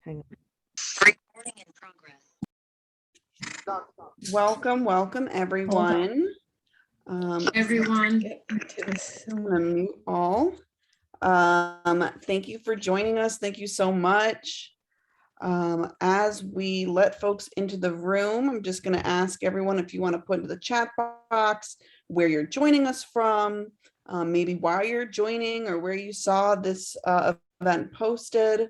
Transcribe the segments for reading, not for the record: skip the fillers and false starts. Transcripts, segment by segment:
Hang on. Recording in progress. Welcome, everyone. Everyone. I'm gonna mute all. Thank you for joining us. Thank you so much. As we let folks into the room, I'm just going to ask everyone if you want to put into the chat box where you're joining us from, maybe why you're joining or where you saw this event posted.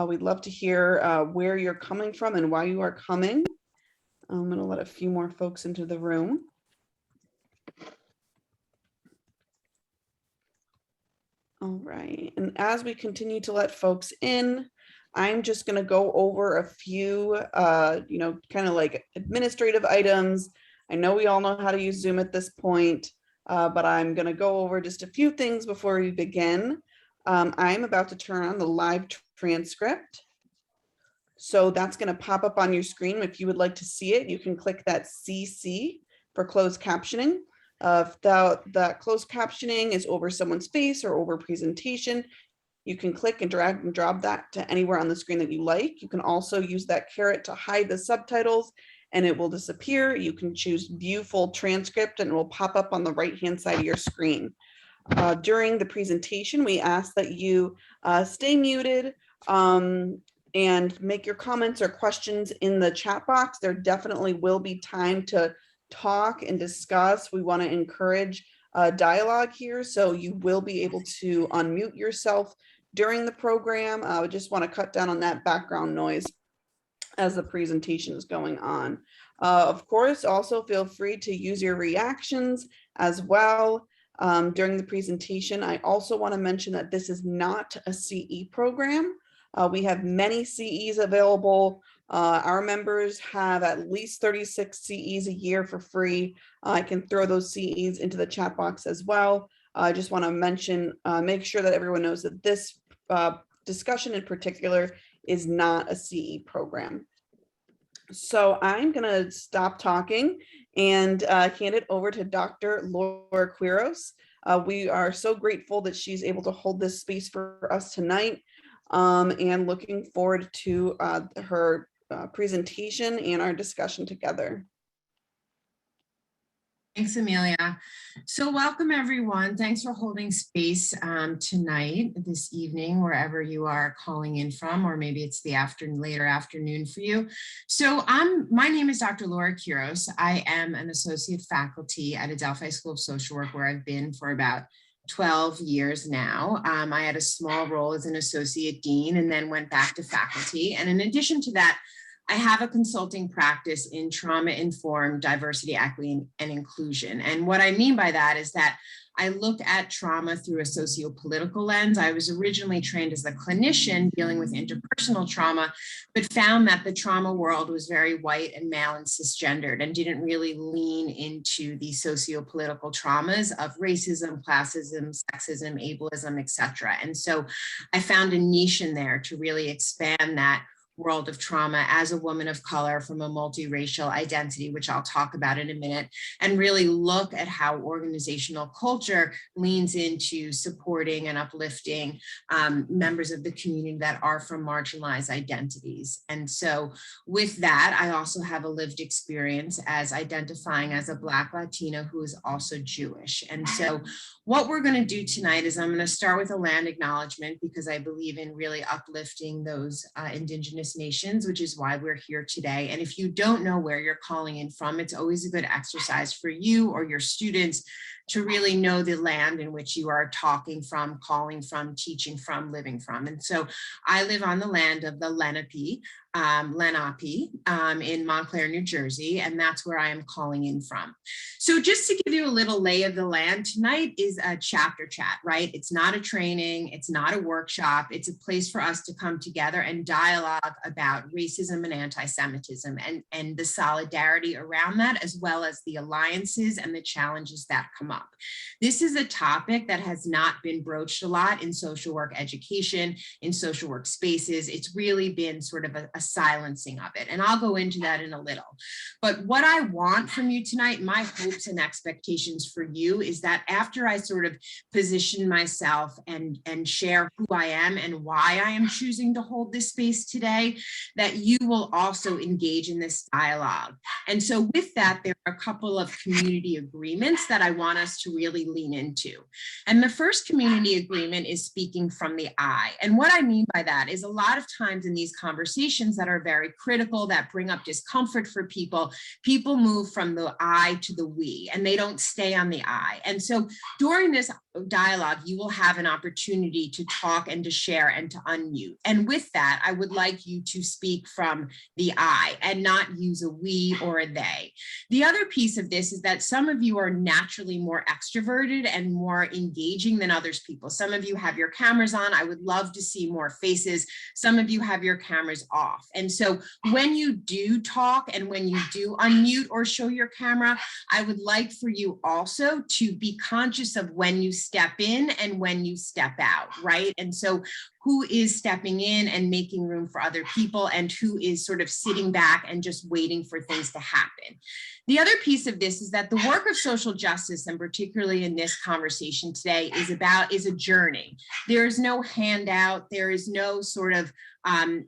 We'd love to hear where you're coming from and why you are coming. I'm going to let a few more folks into the room. All right, and as we continue to let folks in, I'm just going to go over a few, kind of like administrative items. I know we all know how to use Zoom at this point, but I'm going to go over just a few things before we begin. I'm about to turn on the live transcript. So that's going to pop up on your screen. If you would like to see it, you can click that CC for closed captioning. If that closed captioning is over someone's face or over presentation, you can click and drag and drop that to anywhere on the screen that you like. You can also use that caret to hide the subtitles and it will disappear. You can choose view full transcript and it will pop up on the right-hand side of your screen. During the presentation, we ask that you stay muted and make your comments or questions in the chat box. There definitely will be time to talk and discuss. We want to encourage dialogue here, so you will be able to unmute yourself during the program. I just want to cut down on that background noise as the presentation is going on. Of course, also feel free to use your reactions as well during the presentation. I also want to mention that this is not a CE program. We have many CEs available. Our members have at least 36 CEs a year for free. I can throw those CEs into the chat box as well. I just want to mention, make sure that everyone knows that this discussion in particular is not a CE program. So I'm going to stop talking and hand it over to Dr. Laura Quiros. We are so grateful that she's able to hold this space for us tonight. And looking forward to her presentation and our discussion together. Thanks, Amelia. So welcome, everyone. Thanks for holding space tonight, this evening, wherever you are calling in from, or maybe it's the later afternoon for you. So my name is Dr. Laura Quiros. I am an associate faculty at Adelphi School of Social Work, where I've been for about 12 years now. I had a small role as an associate dean and then went back to faculty. And in addition to that, I have a consulting practice in trauma-informed diversity, equity, and inclusion. And what I mean by that is that I look at trauma through a socio-political lens. I was originally trained as a clinician dealing with interpersonal trauma, but found that the trauma world was very white and male and cisgendered and didn't really lean into the socio-political traumas of racism, classism, sexism, ableism, etc. And so I found a niche in there to really expand that world of trauma as a woman of color from a multiracial identity, which I'll talk about in a minute, and really look at how organizational culture leans into supporting and uplifting members of the community that are from marginalized identities. And so with that, I also have a lived experience as identifying as a Black Latina who is also Jewish. And so what we're going to do tonight is I'm going to start with a land acknowledgement, because I believe in really uplifting those Indigenous nations, which is why we're here today. And if you don't know where you're calling in from, it's always a good exercise for you or your students to really know the land in which you are talking from, calling from, teaching from, living from. And so I live on the land of the Lenape in Montclair, New Jersey, and that's where I am calling in from. So just to give you a little lay of the land, tonight is a chapter chat, right? It's not a training, it's not a workshop, it's a place for us to come together and dialogue about racism and anti-Semitism and the solidarity around that, as well as the alliances and the challenges that come up. up. This is a topic that has not been broached a lot in social work education, in social work spaces. It's really been sort of a silencing of it. And I'll go into that in a little. But what I want from you tonight, my hopes and expectations for you, is that after I sort of position myself and share who I am and why I am choosing to hold this space today, that you will also engage in this dialogue. And so with that, there are a couple of community agreements that I want us to really lean into. And the first community agreement is speaking from the I. And what I mean by that is a lot of times in these conversations that are very critical, that bring up discomfort for people, people move from the I to the we, and they don't stay on the I. And so during this dialogue, you will have an opportunity to talk and to share and to unmute. And with that, I would like you to speak from the I and not use a we or a they. The other piece of this is that some of you are naturally more extroverted and more engaging than others people. Some of you have your cameras on. I would love to see more faces. Some of you have your cameras off. And so when you do talk and when you do unmute or show your camera, I would like for you also to be conscious of when you step in and when you step out, right? And so who is stepping in and making room for other people, and who is sort of sitting back and just waiting for things to happen. The other piece of this is that the work of social justice, and particularly in this conversation today, is a journey. There is no handout. There is no sort of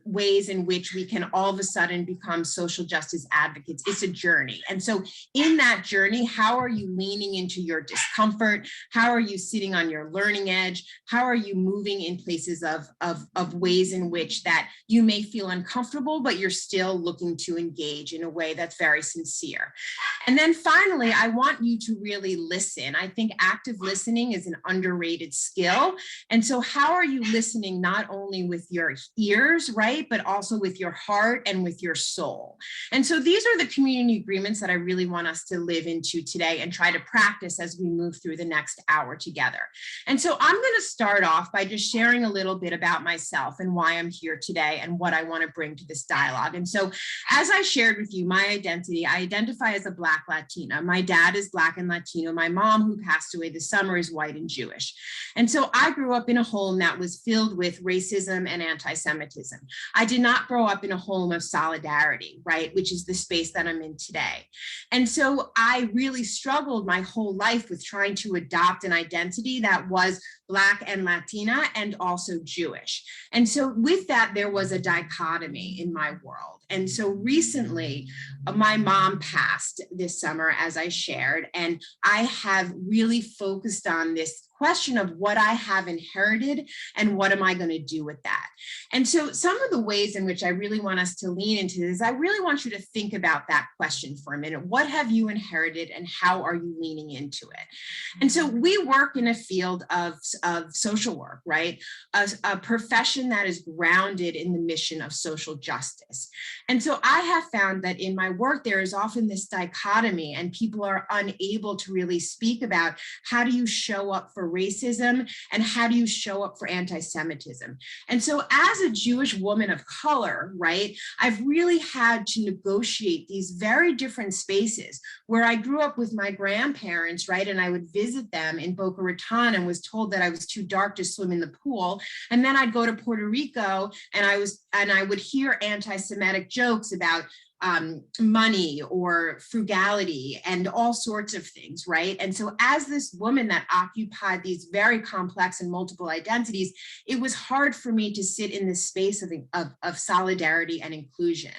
ways in which we can all of a sudden become social justice advocates. It's a journey. And so in that journey, how are you leaning into your discomfort? How are you sitting on your learning edge? How are you moving in places of ways in which that you may feel uncomfortable, but you're still looking to engage in a way that's very sincere? And then finally, I want you to really listen. I think active listening is an underrated skill. And so how are you listening not only with your ears, right, but also with your heart and with your soul? And so these are the community agreements that I really want us to live into today and try to practice as we move through the next hour together. And so I'm going to start off by just sharing a little bit about myself and why I'm here today and what I want to bring to this dialogue. And so as I shared with you my identity, I identify as a Black Latina. My dad is Black and Latino. My mom, who passed away this summer, is white and Jewish. And so I grew up in a home that was filled with racism and anti-Semitism. I did not grow up in a home of solidarity, right, which is the space that I'm in today. And so I really struggled my whole life with trying to adopt an identity that was Black and Latina and also Jewish. And so with that, there was a dichotomy in my world. And so recently, my mom passed this summer, as I shared, and I have really focused on this question of what I have inherited and what am I going to do with that. And so some of the ways in which I really want us to lean into this, I really want you to think about that question for a minute. What have you inherited and how are you leaning into it? And so we work in a field of social work, right? A profession that is grounded in the mission of social justice. And so I have found that in my work, there is often this dichotomy and people are unable to really speak about how do you show up for racism and how do you show up for anti-Semitism. And so as a Jewish woman of color, right, I've really had to negotiate these very different spaces where I grew up with my grandparents, right, and I would visit them in Boca Raton and was told that I was too dark to swim in the pool. And then I'd go to Puerto Rico and I would hear anti-Semitic jokes about money or frugality and all sorts of things, right? And so as this woman that occupied these very complex and multiple identities, it was hard for me to sit in this space of solidarity and inclusion.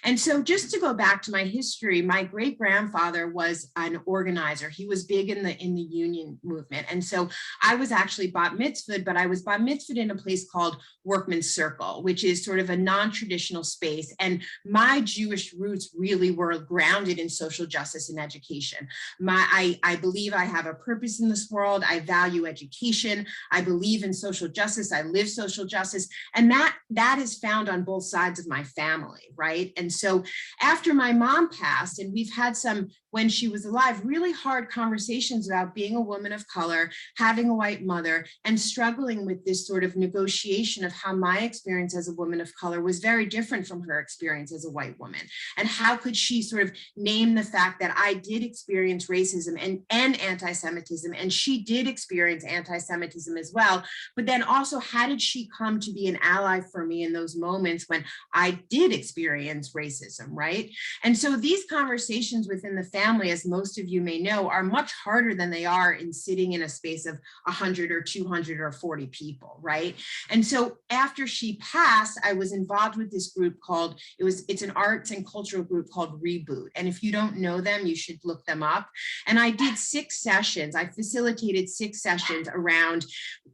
And so just to go back to my history, my great-grandfather was an organizer. He was big in the union movement. And so I was actually bat mitzvahed, but I was bat mitzvahed in a place called Workman's Circle, which is sort of a non-traditional space. And my Jewish roots really were grounded in social justice and education. I believe I have a purpose in this world. I value education. I believe in social justice. I live social justice. And that is found on both sides of my family, right? And so after my mom passed, and we've had some when she was alive, really hard conversations about being a woman of color, having a white mother, and struggling with this sort of negotiation of how my experience as a woman of color was very different from her experience as a white woman. And how could she sort of name the fact that I did experience racism and anti-Semitism, and she did experience anti-Semitism as well. But then also, how did she come to be an ally for me in those moments when I did experience racism, right? And so these conversations within the family, as most of you may know, are much harder than they are in sitting in a space of 100 or 200 or 40 people, right? And so after she passed, I was involved with this group called, it's an arts and cultural group called Reboot. And if you don't know them, you should look them up. And I did 6 sessions. I facilitated 6 sessions around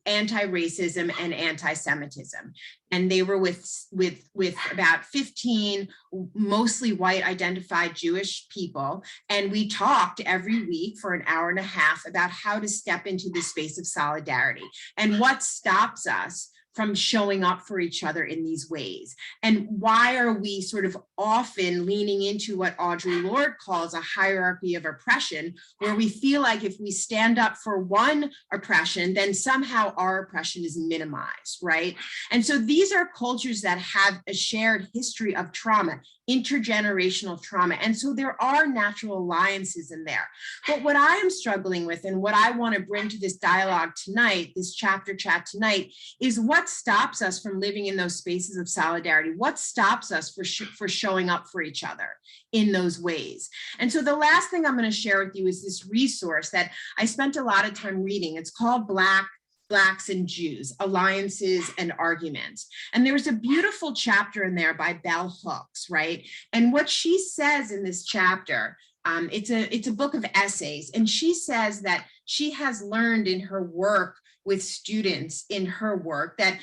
anti-racism and anti-Semitism. And they were with about 15 mostly white identified Jewish people. And we talked every week for an hour and a half about how to step into the space of solidarity and what stops us from showing up for each other in these ways. And why are we sort of often leaning into what Audre Lorde calls a hierarchy of oppression, where we feel like if we stand up for one oppression, then somehow our oppression is minimized, right? And so these are cultures that have a shared history of trauma, intergenerational trauma. And so there are natural alliances in there. But what I am struggling with, and what I want to bring to this dialogue tonight, this chapter chat tonight, is what stops us from living in those spaces of solidarity? What stops us for showing up for each other in those ways? And so the last thing I'm going to share with you is this resource that I spent a lot of time reading. It's called Blacks and Jews, Alliances and Arguments. And there's a beautiful chapter in there by Bell Hooks, right? And what she says in this chapter, it's a book of essays, and she says that she has learned in her work with students in her work that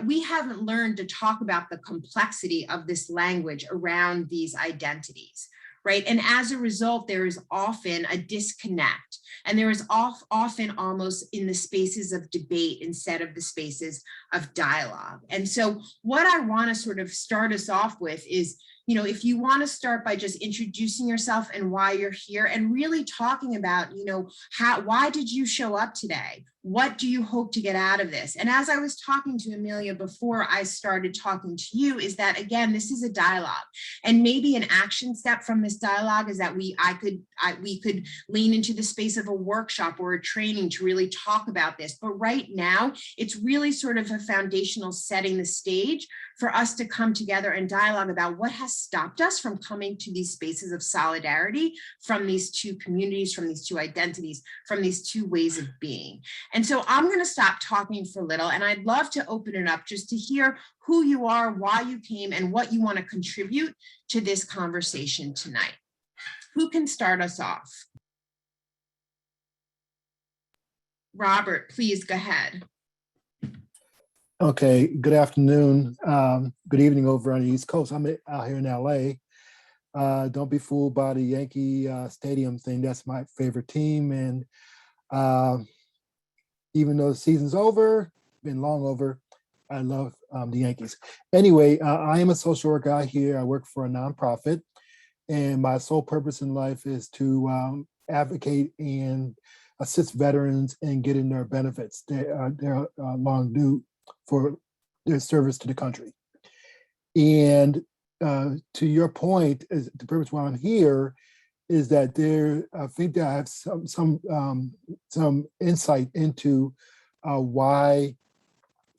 we haven't learned to talk about the complexity of this language around these identities, right? And as a result, there is often a disconnect, and there is often almost in the spaces of debate instead of the spaces of dialogue. And so what I want to sort of start us off with is, you know, if you want to start by just introducing yourself and why you're here, and really talking about, you know, why did you show up today? What do you hope to get out of this? And as I was talking to Amelia before I started talking to you, is that, again, this is a dialogue. And maybe an action step from this dialogue is that we could lean into the space of a workshop or a training to really talk about this. But right now, it's really sort of a foundational setting the stage for us to come together and dialogue about what has stopped us from coming to these spaces of solidarity from these two communities, from these two identities, from these two ways of being. And so I'm going to stop talking for a little, and I'd love to open it up just to hear who you are, why you came, and what you want to contribute to this conversation tonight. Who can start us off? Robert, please go ahead. Okay, good afternoon, good evening over on the East Coast. I'm out here in LA. Don't be fooled by the Yankee Stadium thing. That's my favorite team. And even though the season's over, been long over, I love the Yankees. Anyway, I am a social work guy here. I work for a nonprofit, and my sole purpose in life is to advocate and assist veterans in getting their benefits. They're long due for their service to the country. And to your point, is the purpose why I'm here is that I think that I have some insight into why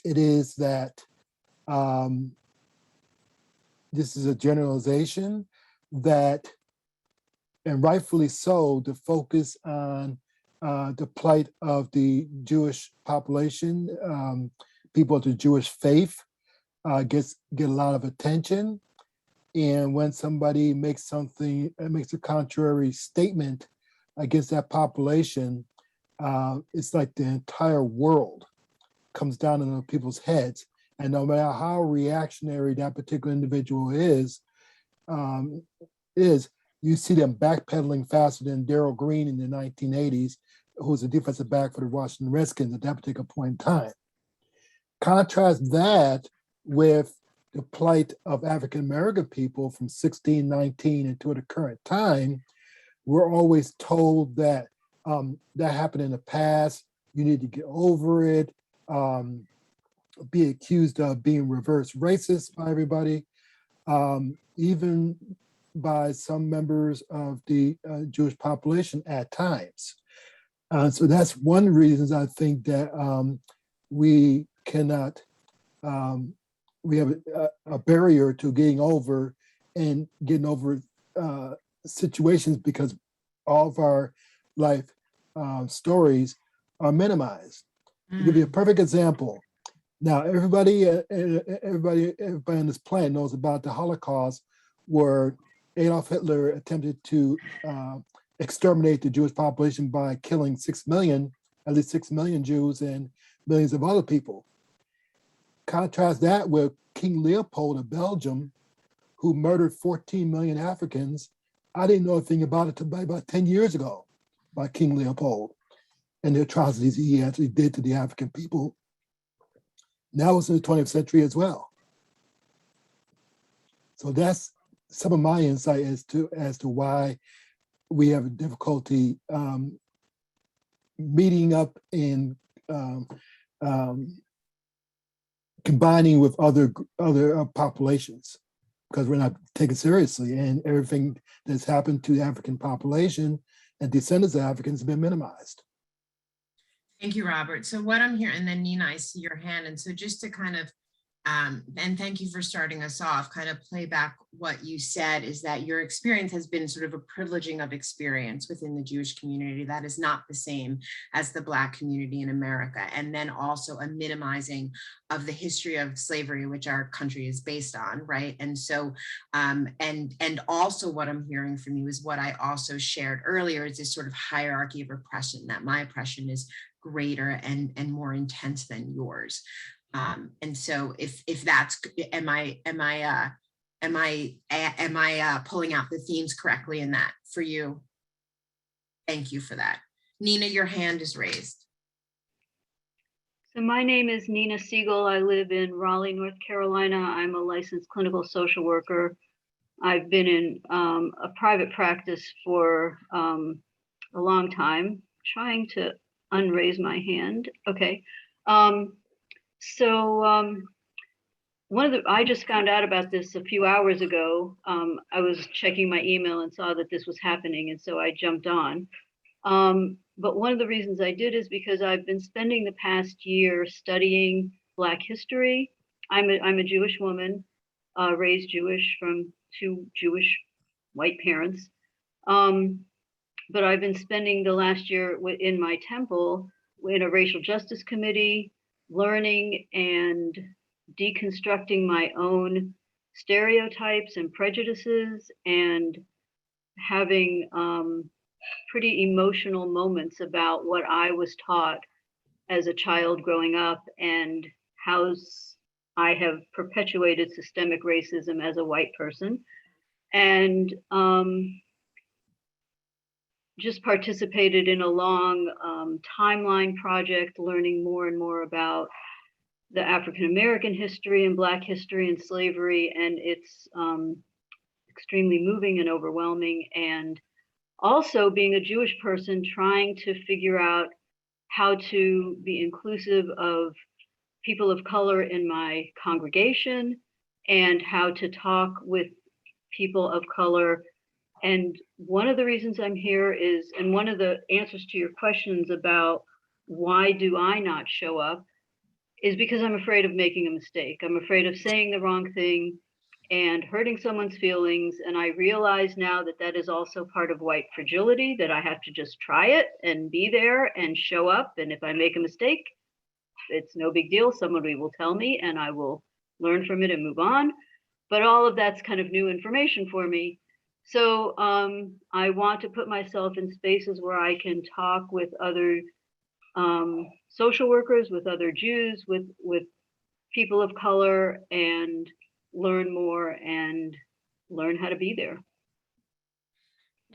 it is that this is a generalization that, and rightfully so, the focus on the plight of the Jewish population, people of the Jewish faith, get a lot of attention. And when somebody makes a contrary statement against that population, it's like the entire world comes down on people's heads. And no matter how reactionary that particular individual is, you see them backpedaling faster than Darryl Green in the 1980s, who was a defensive back for the Washington Redskins at that particular point in time. Contrast that with the plight of African-American people from 1619 until the current time, we're always told that that happened in the past, you need to get over it, be accused of being reverse racist by everybody, even by some members of the Jewish population at times. So that's one reason I think that we cannot, we have a barrier to getting over situations because all of our life stories are minimized. To give you a perfect example, now everybody on this planet knows about the Holocaust, where Adolf Hitler attempted to exterminate the Jewish population by killing at least 6 million Jews and millions of other people. Contrast that with King Leopold of Belgium, who murdered 14 million Africans. I didn't know a thing about it until about 10 years ago, by King Leopold and the atrocities he actually did to the African people. Now it's in the 20th century as well. So that's some of my insight as to why we have a difficulty meeting up and combining with other populations, because we're not taken seriously, and everything that's happened to the African population and descendants of Africans have been minimized. Thank you, Robert. So what I'm hearing, and then Nina, I see your hand. And so just to kind of, and thank you for starting us off, kind of play back what you said, is that your experience has been sort of a privileging of experience within the Jewish community that is not the same as the Black community in America. And then also a minimizing of the history of slavery, which our country is based on, right? And so, and also what I'm hearing from you is what I also shared earlier, is this sort of hierarchy of oppression, that my oppression is greater and more intense than yours. And so if that's, am I pulling out the themes correctly in that for you? Thank you for that. Nina, your hand is raised. So my name is Nina Siegel. I live in Raleigh, North Carolina. I'm a licensed clinical social worker. I've been in a private practice for a long time, trying to unraise my hand. Okay. I just found out about this a few hours ago. I was checking my email and saw that this was happening, and so I jumped on. But one of the reasons I did is because I've been spending the past year studying Black history. I'm a Jewish woman, raised Jewish from two Jewish white parents. But I've been spending the last year in my temple in a racial justice committee, learning and deconstructing my own stereotypes and prejudices, and having pretty emotional moments about what I was taught as a child growing up and how I have perpetuated systemic racism as a white person. And just participated in a long timeline project, learning more and more about the African-American history and Black history and slavery. And it's extremely moving and overwhelming. And also being a Jewish person, trying to figure out how to be inclusive of people of color in my congregation and how to talk with people of color. And one of the reasons I'm here is, and one of the answers to your questions about why do I not show up, is because I'm afraid of making a mistake. I'm afraid of saying the wrong thing and hurting someone's feelings. And I realize now that that is also part of white fragility, that I have to just try it and be there and show up. And if I make a mistake, it's no big deal. Somebody will tell me and I will learn from it and move on. But all of that's kind of new information for me. So I want to put myself in spaces where I can talk with other social workers, with other Jews, with people of color, and learn more and learn how to be there.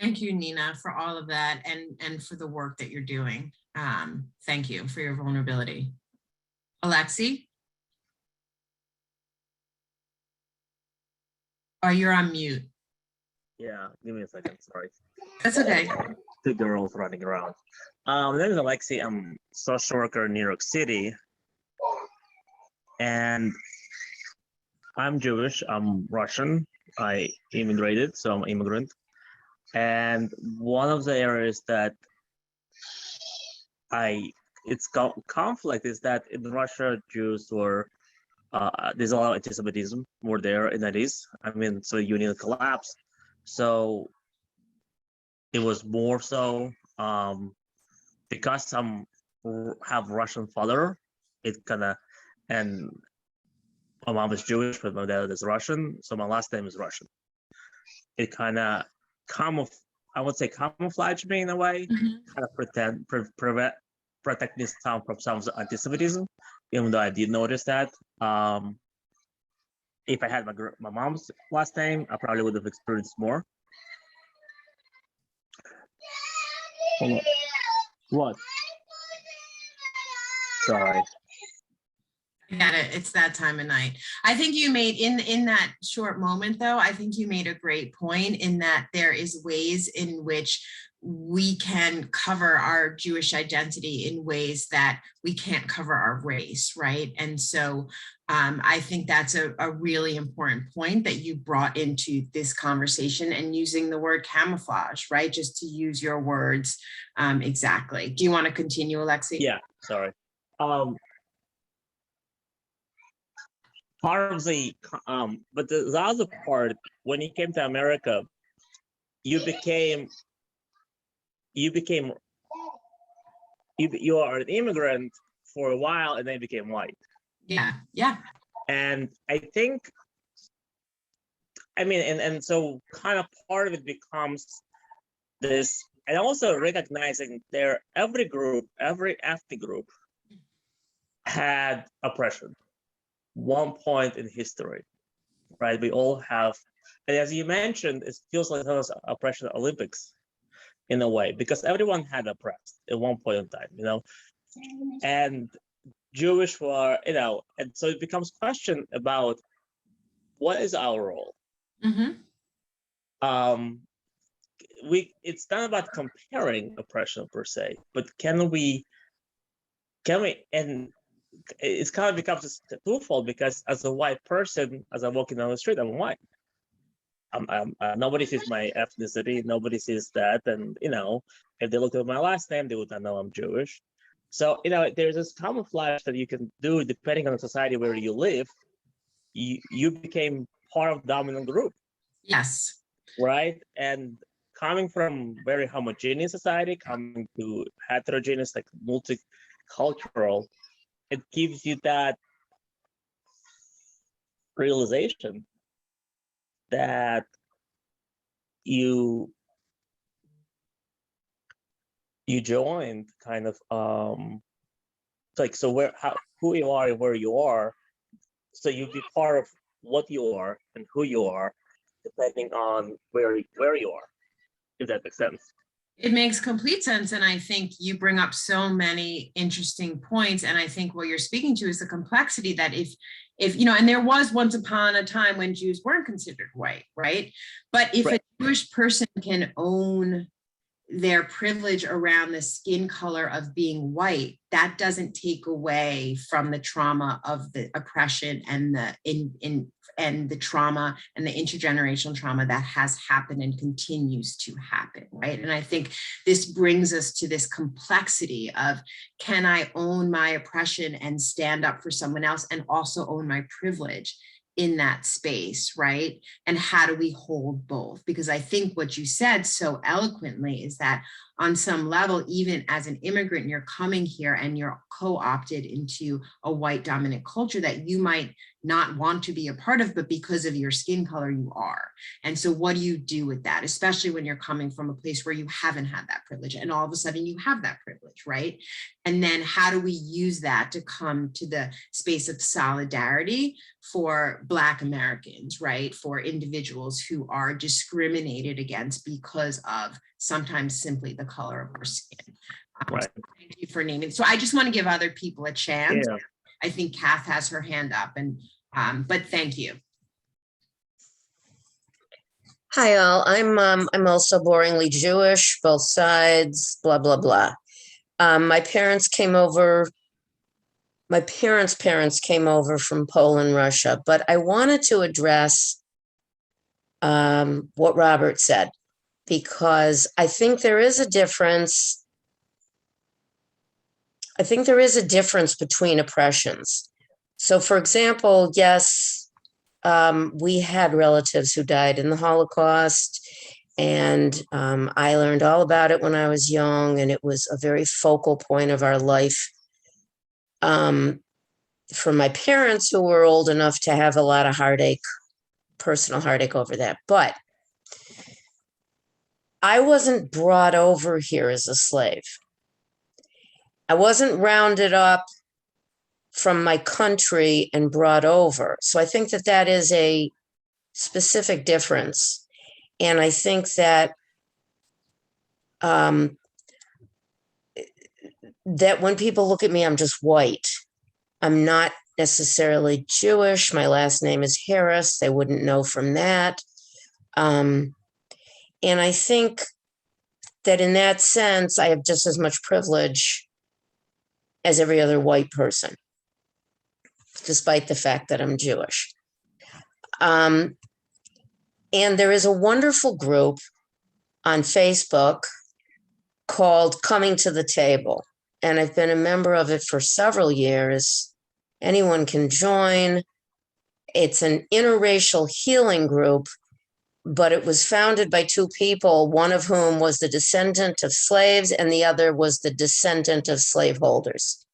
Thank you, Nina, for all of that and for the work that you're doing. Thank you for your vulnerability. Alexi? Oh, you're on mute. Yeah, give me a second, sorry. That's okay. Two girls running around. My name is Alexi. I'm a social worker in New York City. And I'm Jewish. I'm Russian. I immigrated, so I'm an immigrant. And one of the areas that it's conflict is that in Russia, Jews were, there's a lot of anti-Semitism more there in the 90s. I mean, so the union collapsed. So it was more so because some have Russian father, it kind of, and my mom is Jewish, but my dad is Russian, so my last name is Russian. It kind of I would say camouflage me in a way, kind of protect this town from some of the anti-Semitism, even though I did notice that. If I had my mom's last name, I probably would have experienced more. Hold on. What? Sorry. I get it. It's that time of night. I think you made in that short moment, though, I think you made a great point in that there is ways in which we can cover our Jewish identity in ways that we can't cover our race, right? And so I think that's a really important point that you brought into this conversation, and using the word camouflage, right? Just to use your words exactly. Do you want to continue, Alexi? Yeah, sorry. Part of the, but the other part, when you came to America, you are an immigrant for a while, and then you became white. Yeah, yeah. And I think, I mean, and so kind of part of it becomes this, and also recognizing every ethnic group had oppression. One point in history, right? We all have, and as you mentioned, it feels like there was oppression Olympics in a way, because everyone had oppressed at one point in time, and Jewish were, and so it becomes question about what is our role. It's not about comparing oppression per se, but can we, and it's kind of becomes twofold, because as a white person, as I'm walking down the street, I'm white. Nobody sees my ethnicity, nobody sees that, and if they look at my last name, they would not know I'm Jewish. So there's this camouflage that you can do depending on the society where you live. You became part of the dominant group. Yes. Right, and coming from very homogeneous society, coming to heterogeneous, like multicultural, it gives you that realization that you joined kind of who you are and where you are, so you be part of what you are and who you are, depending on where you are, if that makes sense. It makes complete sense. And I think you bring up so many interesting points. And I think what you're speaking to is the complexity that if and there was once upon a time when Jews weren't considered white, right? But if a Jewish person can own their privilege around the skin color of being white, that doesn't take away from the trauma of the oppression and the trauma and the intergenerational trauma that has happened and continues to happen, right? And I think this brings us to this complexity of, can I own my oppression and stand up for someone else and also own my privilege in that space, right? And how do we hold both? Because I think what you said so eloquently is that on some level, even as an immigrant, you're coming here and you're co-opted into a white dominant culture that you might not want to be a part of, but because of your skin color, you are. And so what do you do with that, especially when you're coming from a place where you haven't had that privilege and all of a sudden you have that privilege, right? And then how do we use that to come to the space of solidarity for Black Americans, right? For individuals who are discriminated against because of sometimes simply the color of our skin. Right. So thank you for naming. So I just want to give other people a chance. Yeah. I think Kath has her hand up, and but thank you. Hi all, I'm also boringly Jewish, both sides, blah blah blah. My parents came over. My parents' came over from Poland, Russia, but I wanted to address what Robert said because I think there is a difference. I think there is a difference between oppressions. So, for example, yes, we had relatives who died in the Holocaust, and I learned all about it when I was young, and it was a very focal point of our life. For my parents, who were old enough to have a lot of heartache, personal heartache over that. But I wasn't brought over here as a slave. I wasn't rounded up from my country and brought over. So I think that that is a specific difference. And I think that that when people look at me, I'm just white. I'm not necessarily Jewish. My last name is Harris. They wouldn't know from that. And I think that in that sense, I have just as much privilege as every other white person, despite the fact that I'm Jewish. And there is a wonderful group on Facebook called Coming to the Table. And I've been a member of it for several years. Anyone can join. It's an interracial healing group, but it was founded by two people, one of whom was the descendant of slaves and the other was the descendant of slaveholders.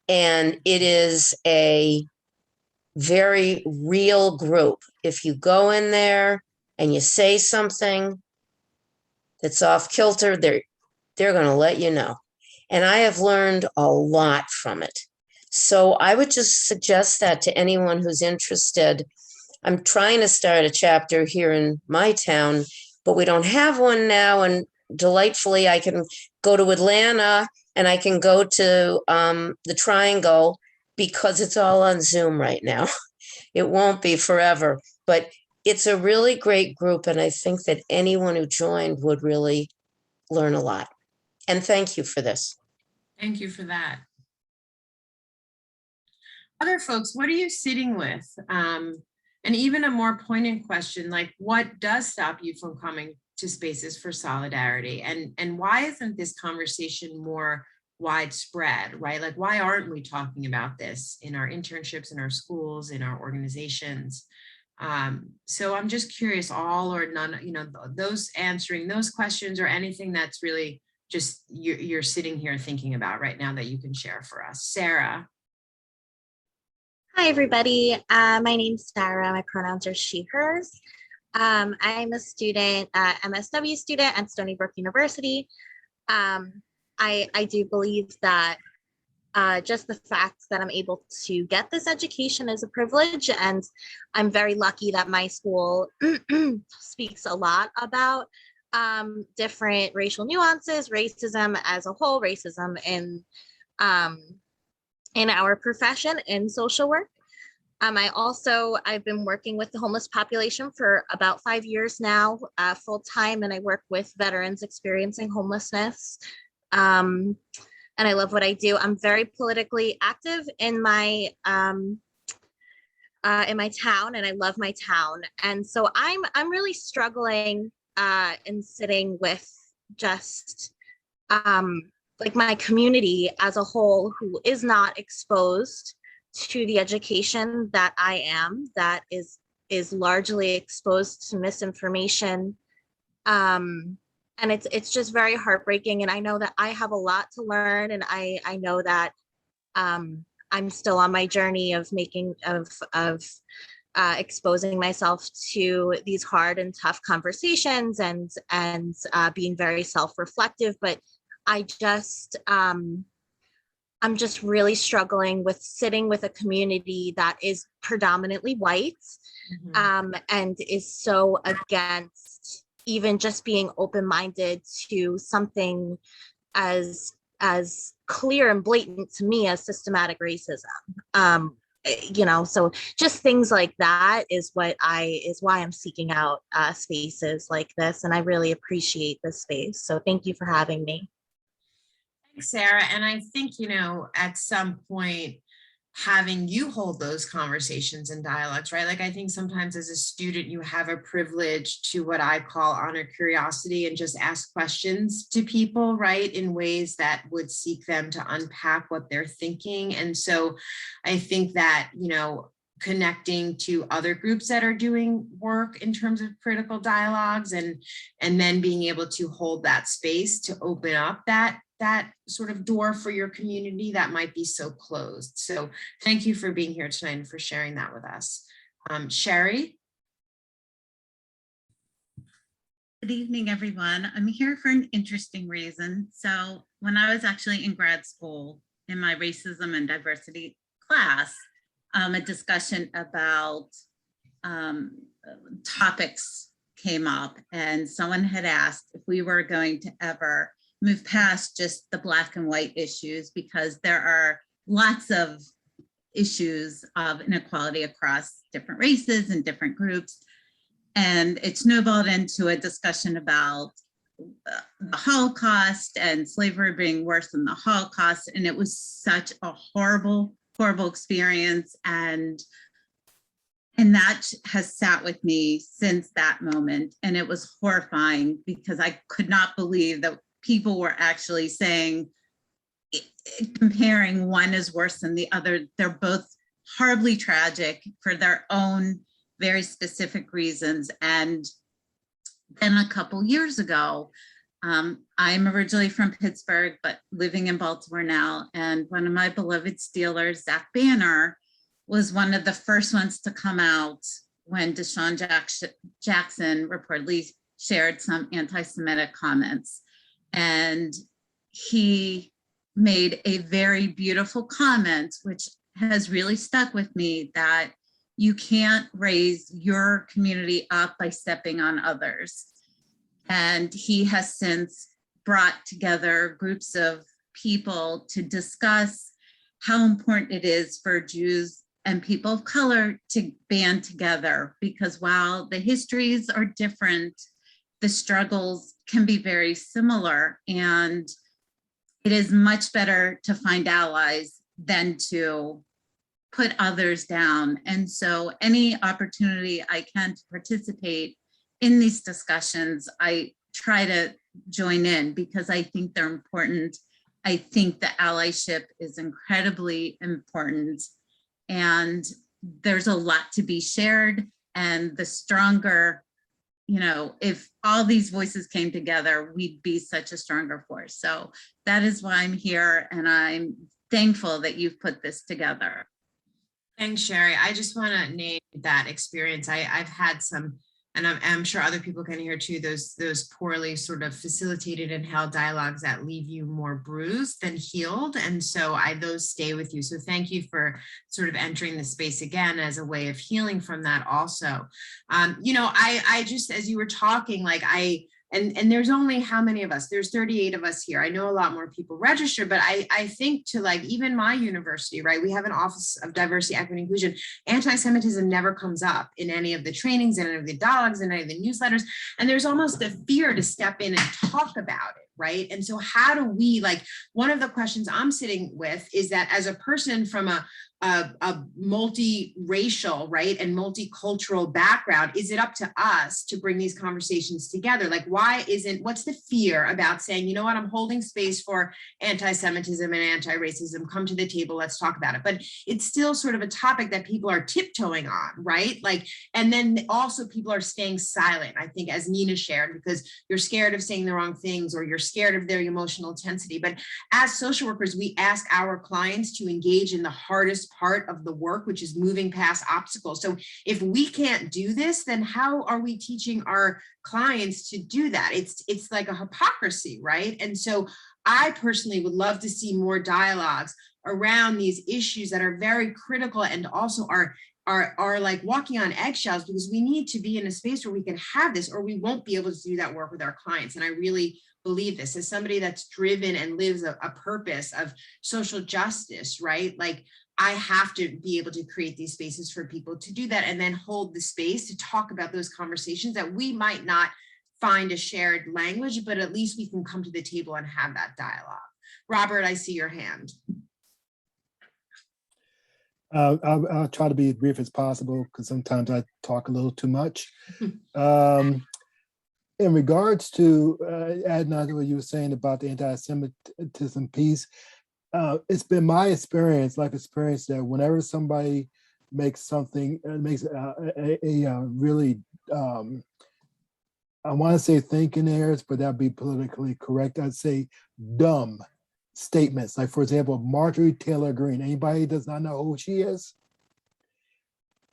And it is a very real group. If you go in there and you say something that's off kilter, they're going to let you know. And I have learned a lot from it. So I would just suggest that to anyone who's interested. I'm trying to start a chapter here in my town, but we don't have one now. And delightfully, I can go to Atlanta and I can go to the Triangle because it's all on Zoom right now. It won't be forever, but it's a really great group. And I think that anyone who joined would really learn a lot. And thank you for this. Thank you for that. Other folks, what are you sitting with? And even a more poignant question, like what does stop you from coming to spaces for solidarity? And why isn't this conversation more widespread, right? Like, why aren't we talking about this in our internships, in our schools, in our organizations? So I'm just curious, all or none, you know, those answering those questions or anything that's really just you're sitting here thinking about right now that you can share for us. Sarah. Hi, everybody. My name's Sarah. My pronouns are she, hers. I'm a student, MSW student at Stony Brook University. I do believe that just the fact that I'm able to get this education is a privilege, and I'm very lucky that my school speaks a lot about different racial nuances, racism as a whole, racism in our profession in social work. I've been working with the homeless population for about 5 years now, full time, and I work with veterans experiencing homelessness. And I love what I do. I'm very politically active in my town, and I love my town. And so I'm really struggling in sitting with just like my community as a whole, who is not exposed to the education that I am, that is largely exposed to misinformation. And it's just very heartbreaking. And I know that I have a lot to learn, and I know that I'm still on my journey of exposing myself to these hard and tough conversations and being very self-reflective. But I'm just really struggling with sitting with a community that is predominantly white, and is so against even just being open-minded to something as clear and blatant to me as systematic racism. So just things like that is why I'm seeking out spaces like this. And I really appreciate this space. So thank you for having me. Thanks, Sarah. And I think, at some point, having you hold those conversations and dialogues, right? Like, I think sometimes as a student, you have a privilege to what I call honor curiosity and just ask questions to people, right? In ways that would seek them to unpack what they're thinking. And so I think that, connecting to other groups that are doing work in terms of critical dialogues and then being able to hold that space to open up that sort of door for your community that might be so closed. So thank you for being here tonight and for sharing that with us. Sherry? Good evening, everyone. I'm here for an interesting reason. So when I was actually in grad school in my racism and diversity class, a discussion about topics came up, and someone had asked if we were going to ever move past just the Black and white issues, because there are lots of issues of inequality across different races and different groups. And it snowballed into a discussion about the Holocaust and slavery being worse than the Holocaust. And it was such a horrible experience. And that has sat with me since that moment. And it was horrifying because I could not believe that people were actually saying, comparing one is worse than the other. They're both horribly tragic for their own very specific reasons. And then a couple years ago, I'm originally from Pittsburgh, but living in Baltimore now. And one of my beloved Steelers, Zach Banner, was one of the first ones to come out when Deshaun Jackson reportedly shared some anti-Semitic comments. And he made a very beautiful comment, which has really stuck with me, that you can't raise your community up by stepping on others. And he has since brought together groups of people to discuss how important it is for Jews and people of color to band together, because while the histories are different, the struggles can be very similar, and it is much better to find allies than to put others down. And so any opportunity I can to participate in these discussions, I try to join in because I think they're important. I think the allyship is incredibly important, and there's a lot to be shared. And the stronger, if all these voices came together, we'd be such a stronger force. So that is why I'm here, and I'm thankful that you've put this together. Thanks, Sherry. I just want to name that experience. I've had some, and I'm sure other people can hear too, those poorly sort of facilitated and held dialogues that leave you more bruised than healed. And so those stay with you. So thank you for sort of entering the space again as a way of healing from that also. I just, as you were talking, and there's only how many of us? There's 38 of us here. I know a lot more people register, but I think to even my university, right? We have an Office of Diversity, Equity, Inclusion. Anti-Semitism never comes up in any of the trainings, in any of the dialogues, in any of the newsletters. And there's almost a fear to step in and talk about it, right? And so how do we, one of the questions I'm sitting with is that as a person from a multiracial, right, and multicultural background, is it up to us to bring these conversations together? What's the fear about saying, you know what, I'm holding space for anti-Semitism and anti-racism, come to the table, let's talk about it. But it's still sort of a topic that people are tiptoeing on, right? And then also people are staying silent, I think, as Nina shared, because you're scared of saying the wrong things, or you're scared of their emotional intensity. But as social workers, we ask our clients to engage in the hardest part of the work, which is moving past obstacles. So if we can't do this, then how are we teaching our clients to do that? It's like a hypocrisy, right? And so I personally would love to see more dialogues around these issues that are very critical and also are like walking on eggshells, because we need to be in a space where we can have this, or we won't be able to do that work with our clients. And I really believe this as somebody that's driven and lives a purpose of social justice, right? I have to be able to create these spaces for people to do that and then hold the space to talk about those conversations that we might not find a shared language, but at least we can come to the table and have that dialogue. Robert, I see your hand. I'll try to be as brief as possible because sometimes I talk a little too much. In regards to adding on to what you were saying about the anti-Semitism piece, it's been my experience, life experience, that whenever somebody makes something, makes a really, I want to say thinking errors, but that'd be politically correct. I'd say dumb statements. Like, for example, Marjorie Taylor Greene. Anybody does not know who she is?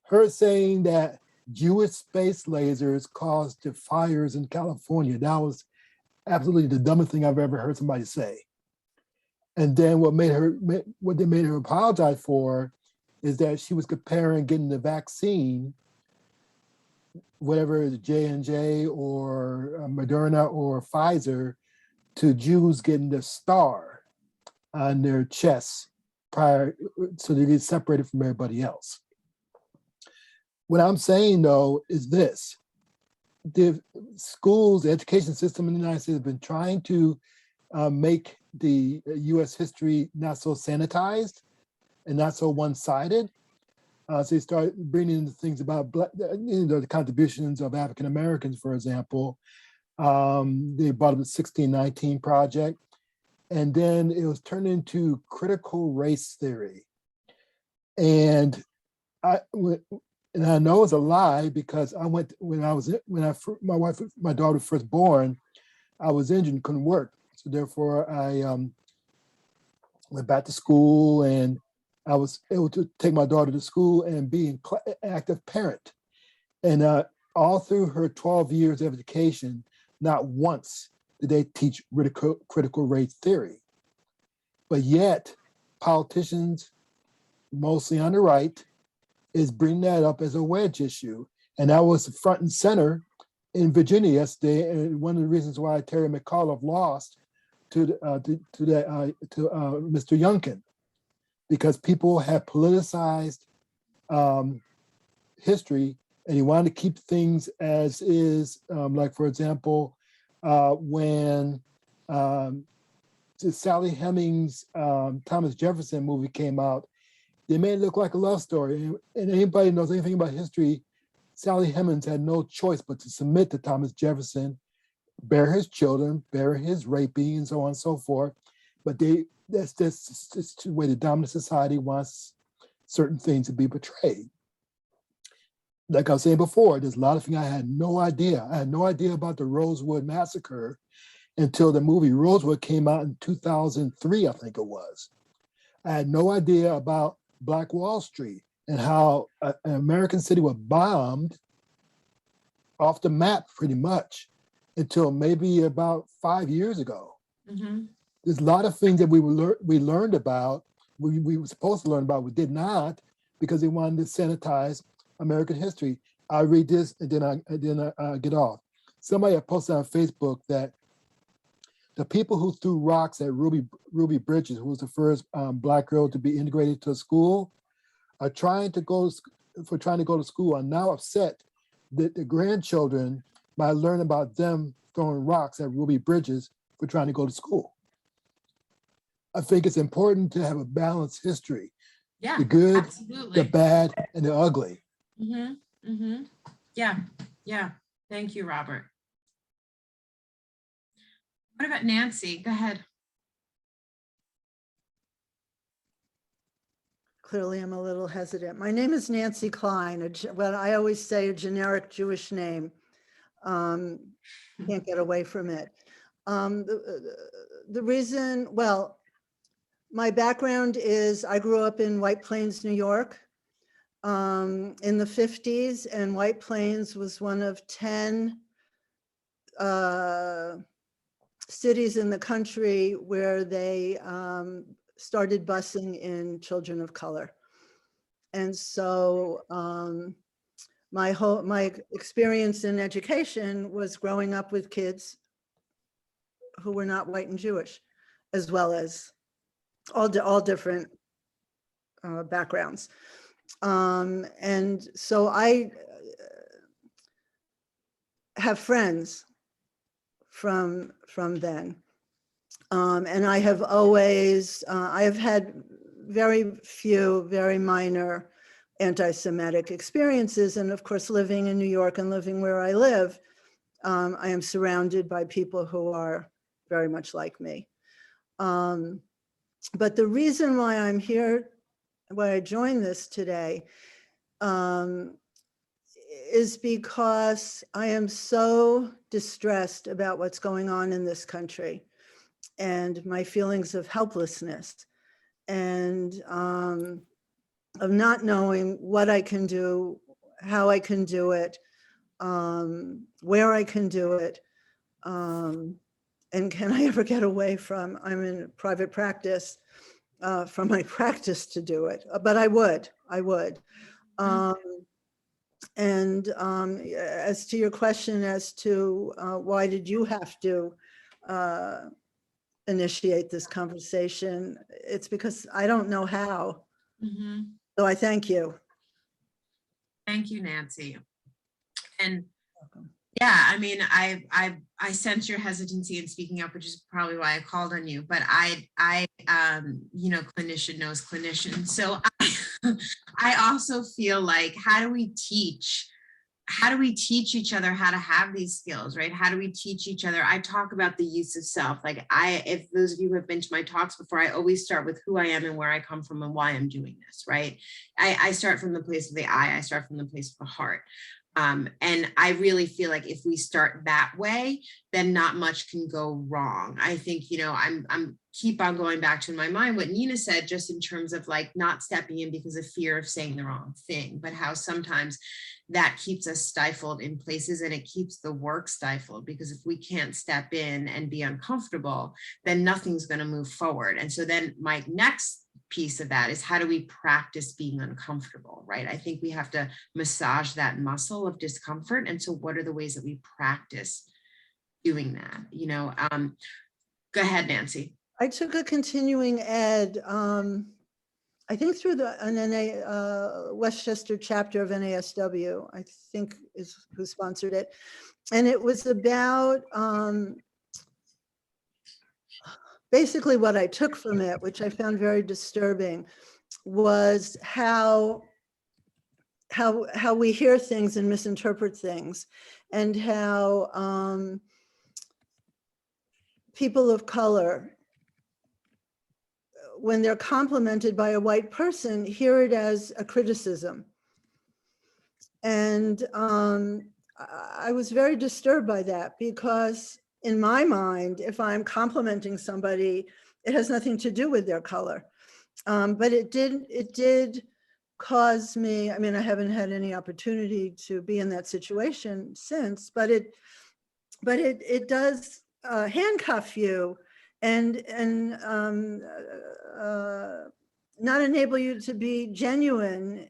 Her saying that Jewish space lasers caused the fires in California. That was absolutely the dumbest thing I've ever heard somebody say. And then what they made her apologize for is that she was comparing getting the vaccine, whatever the J&J or Moderna or Pfizer, to Jews getting the star on their chests prior, so they get separated from everybody else. What I'm saying though is this: the schools, the education system in the United States have been trying to make the U.S. history not so sanitized and not so one-sided. So they start bringing in the things about the contributions of African Americans, for example. They brought up the 1619 Project, and then it was turned into critical race theory. And I know it's a lie because my daughter was first born, I was injured and couldn't work. So therefore I went back to school, and I was able to take my daughter to school and be an active parent. And all through her 12 years of education, not once did they teach critical race theory. But yet, politicians, mostly on the right, is bringing that up as a wedge issue. And that was front and center in Virginia yesterday. And one of the reasons why Terry McAuliffe lost to Mr. Youngkin, because people have politicized history, and he wanted to keep things as is. Like, for example, when Sally Hemings' Thomas Jefferson movie came out, they made it look like a love story. And anybody knows anything about history, Sally Hemings had no choice but to submit to Thomas Jefferson, bear his children, bear his raping, and so on and so forth. But that's the way the dominant society wants certain things to be portrayed. Like I was saying before, there's a lot of things I had no idea. I had no idea about the Rosewood Massacre until the movie Rosewood came out in 2003, I think it was. I had no idea about Black Wall Street and how an American city was bombed off the map pretty much until maybe about 5 years ago. Mm-hmm. There's a lot of things that we learned about, we were supposed to learn about, we did not, because they wanted to sanitize American history. I read this and then I get off. Somebody had posted on Facebook that the people who threw rocks at Ruby Bridges, who was the first Black girl to be integrated to a school, are trying to go to school, are now upset that the grandchildren might learn about them throwing rocks at Ruby Bridges for trying to go to school. I think it's important to have a balanced history. Yeah, the good, absolutely. the bad, and the ugly. Mm-hmm. Mm-hmm. Yeah. Thank you, Robert. What about Nancy? Go ahead. Clearly, I'm a little hesitant. My name is Nancy Klein. Well, I always say a generic Jewish name. Can't get away from it. The reason, well, my background is I grew up in White Plains, New York in the 50s, and White Plains was one of 10 cities in the country where they started busing in children of color. And so my experience in education was growing up with kids who were not white and Jewish, as well as all different backgrounds. And so I have friends from then. And I have always, I have had very few, very minor anti-Semitic experiences. And of course, living in New York and living where I live, I am surrounded by people who are very much like me. But the reason why I'm here, why I joined this today, is because I am so distressed about what's going on in this country and my feelings of helplessness and of not knowing what I can do, how I can do it, where I can do it, and can I ever get away from, I'm in private practice, from my practice to do it, but I would. And as to your question as to why did you have to initiate this conversation, it's because I don't know how. So I thank you. Thank you, Nancy. And yeah, I mean, I sense your hesitancy in speaking up, which is probably why I called on you. But I you know, clinician knows clinician. So I also feel like, how do we teach each other how to have these skills, right? How do we teach each other? I talk about the use of self. Like if those of you who have been to my talks before, I always start with who I am and where I come from and why I'm doing this, right? I start from the place of the I start from the place of the heart. And I really feel like if we start that way, then not much can go wrong. I think, you know, I'm keep on going back to in my mind what Nina said, just in terms of like not stepping in because of fear of saying the wrong thing, but how sometimes that keeps us stifled in places and it keeps the work stifled, because if we can't step in and be uncomfortable, then nothing's going to move forward. And so then my next piece of that is, how do we practice being uncomfortable, right? I think we have to massage that muscle of discomfort. And so what are the ways that we practice doing that? You know, go ahead, Nancy. I took a continuing ed, I think through the Westchester chapter of NASW, I think is who sponsored it. And it was about basically what I took from it, which I found very disturbing, was how we hear things and misinterpret things, and how people of color, when they're complimented by a white person, hear it as a criticism. And I was very disturbed by that, because in my mind, if I'm complimenting somebody, it has nothing to do with their color. But it did cause me, I mean, I haven't had any opportunity to be in that situation since, but it does handcuff you and not enable you to be genuine.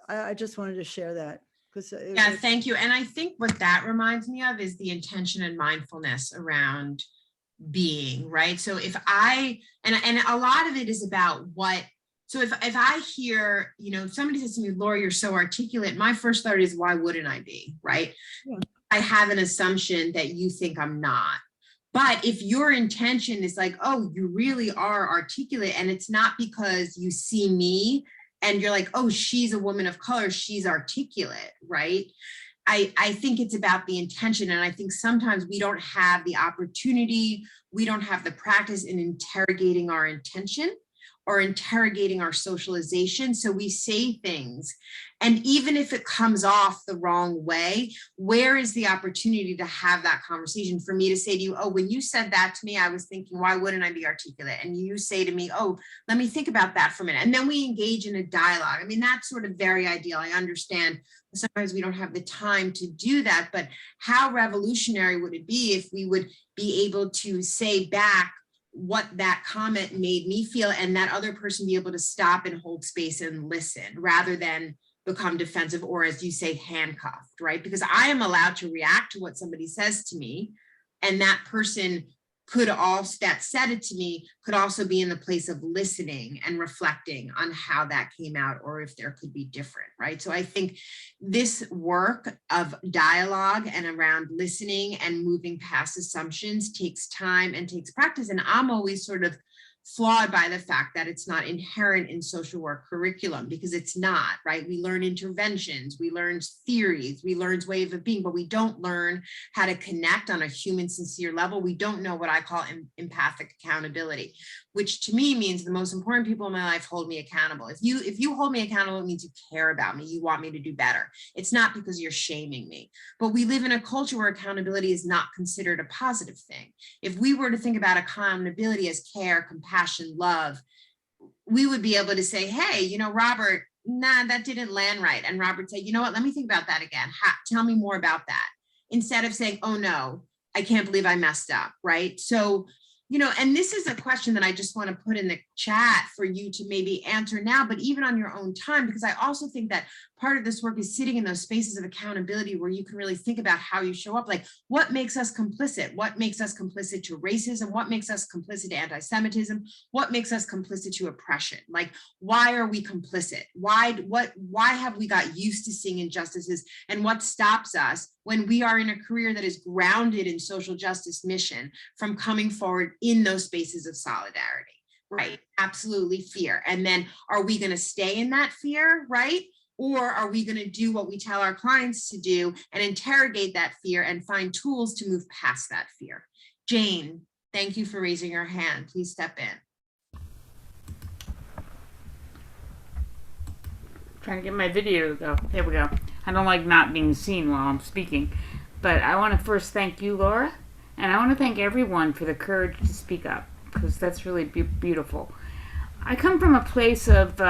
I just wanted to share that. Yeah, thank you. And I think what that reminds me of is the intention and mindfulness around being, right? So if I, and a lot of it is about what, so if I hear, you know, somebody says to me, Laura, you're so articulate, my first thought is, why wouldn't I be, right? Yeah. I have an assumption that you think I'm not. But if your intention is like, oh, you really are articulate, and it's not because you see me and you're like, oh, she's a woman of color, she's articulate, right? I think it's about the intention. And I think sometimes we don't have the opportunity, we don't have the practice in interrogating our intention or interrogating our socialization. So we say things, and even if it comes off the wrong way, where is the opportunity to have that conversation? For me to say to you, oh, when you said that to me, I was thinking, why wouldn't I be articulate? And you say to me, oh, let me think about that for a minute. And then we engage in a dialogue. I mean, that's sort of very ideal. I understand sometimes we don't have the time to do that, but how revolutionary would it be if we would be able to say back what that comment made me feel, and that other person be able to stop and hold space and listen, rather than become defensive, or as you say, handcuffed, right? Because I am allowed to react to what somebody says to me, and that person could also, that said it to me, could also be in the place of listening and reflecting on how that came out, or if there could be different, right? So I think this work of dialogue and around listening and moving past assumptions takes time and takes practice. And I'm always sort of flawed by the fact that it's not inherent in social work curriculum, because it's not, right? We learn interventions, we learn theories, we learn ways of being, but we don't learn how to connect on a human, sincere level. We don't know what I call empathic accountability, which to me means the most important people in my life hold me accountable. If you hold me accountable, it means you care about me, you want me to do better. It's not because you're shaming me. But we live in a culture where accountability is not considered a positive thing. If we were to think about accountability as care, compassion, love, we would be able to say, hey, you know, Robert, nah, that didn't land right. And Robert said, you know what, let me think about that again. Tell me more about that. Instead of saying, oh no, I can't believe I messed up, right? So, you know, and this is a question that I just want to put in the chat for you to maybe answer now, but even on your own time, because I also think that part of this work is sitting in those spaces of accountability where you can really think about how you show up. Like, what makes us complicit? What makes us complicit to racism? What makes us complicit to anti-Semitism? What makes us complicit to oppression? Like, why are we complicit? Why have we got used to seeing injustices? And what stops us when we are in a career that is grounded in social justice mission from coming forward in those spaces of solidarity? Right, absolutely, fear. And then are we going to stay in that fear, right? Or are we going to do what we tell our clients to do and interrogate that fear and find tools to move past that fear? Jane, thank you for raising your hand. Please step in. Trying to get my video to go. There we go. I don't like not being seen while I'm speaking. But I want to first thank you, Laura, and I want to thank everyone for the courage to speak up, because that's really beautiful. I come from a place of,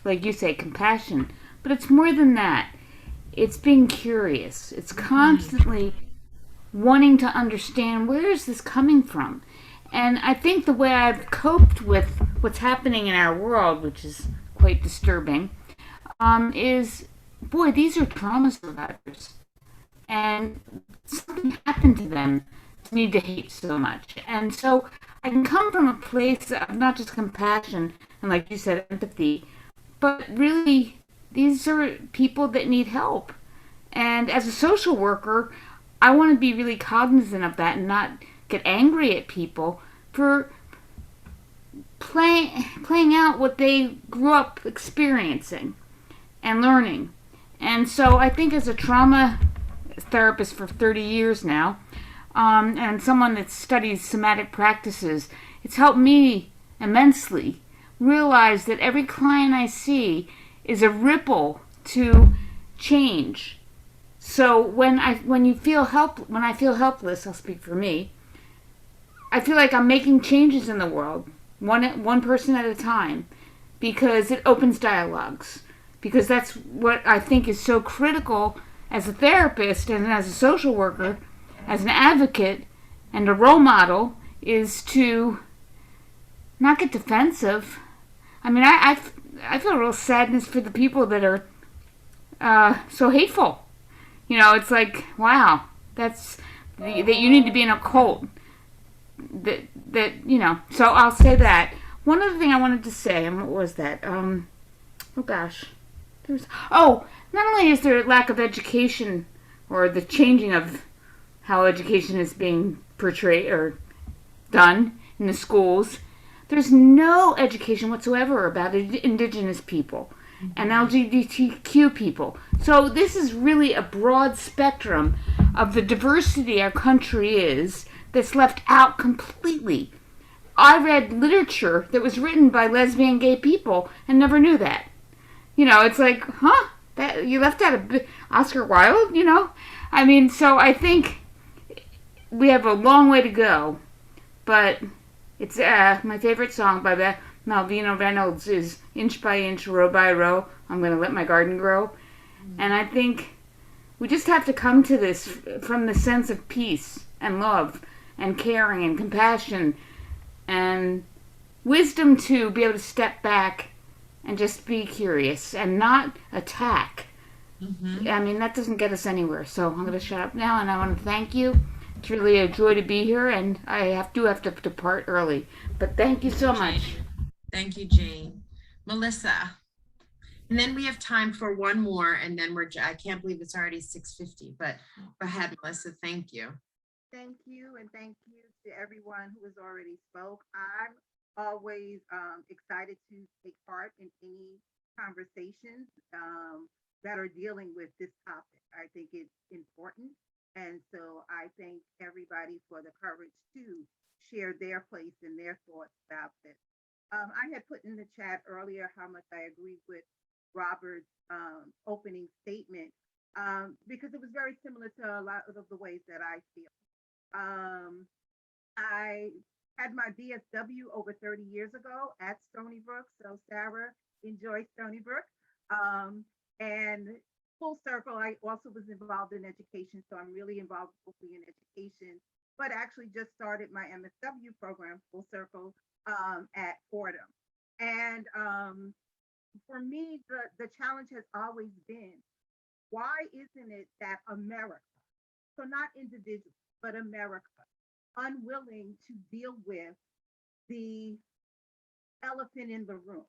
like you say, compassion, but it's more than that. It's being curious. It's constantly wanting to understand, where is this coming from? And I think the way I've coped with what's happening in our world, which is quite disturbing, is, boy, these are trauma survivors. And something happened to them to need to hate so much. And so I can come from a place of not just compassion and, like you said, empathy, but really these are people that need help. And as a social worker, I want to be really cognizant of that and not get angry at people for playing out what they grew up experiencing and learning. And so I think as a trauma therapist for 30 years now, and someone that studies somatic practices, it's helped me immensely realize that every client I see is a ripple to change. So when I feel helpless, I'll speak for me, I feel like I'm making changes in the world, one person at a time, because it opens dialogues. Because that's what I think is so critical as a therapist and as a social worker, as an advocate and a role model, is to not get defensive. I mean, I feel real sadness for the people that are so hateful. You know, it's like, wow, that you need to be in a cult. That you know. So I'll say that. One other thing I wanted to say, and what was that? Oh gosh, not only is there a lack of education or the changing of how education is being portrayed or done in the schools, there's no education whatsoever about indigenous people and LGBTQ people. So this is really a broad spectrum of the diversity our country is that's left out completely. I read literature that was written by lesbian gay people and never knew that. You know, it's like, huh? That you left out Oscar Wilde, you know? I mean, so I think we have a long way to go, but it's my favorite song by Malvina Reynolds is Inch by Inch, Row by Row, I'm going to let my garden grow. And I think we just have to come to this from the sense of peace and love and caring and compassion and wisdom to be able to step back and just be curious and not attack. I mean, that doesn't get us anywhere. So I'm going to shut up now, and I want to thank you It's really a joy to be here, and I do have to depart early. But thank you so much. Thank you, Jane. Melissa. And then we have time for one more, and then I can't believe it's already 6:50, but go ahead, Melissa, thank you. Thank you, and thank you to everyone who has already spoke. I'm always excited to take part in any conversations that are dealing with this topic. I think it's important, and so I thank everybody for the courage to share their place and their thoughts about this. I had put in the chat earlier how much I agree with Robert's opening statement because it was very similar to a lot of the ways that I feel. I had my BSW over 30 years ago at Stony Brook. So Sarah, enjoy Stony Brook. And full circle, I also was involved in education. So I'm really involved mostly in education, but actually just started my MSW program, full circle, at Fordham. And for me, the challenge has always been, why isn't it that America, so not individuals, but America, unwilling to deal with the elephant in the room,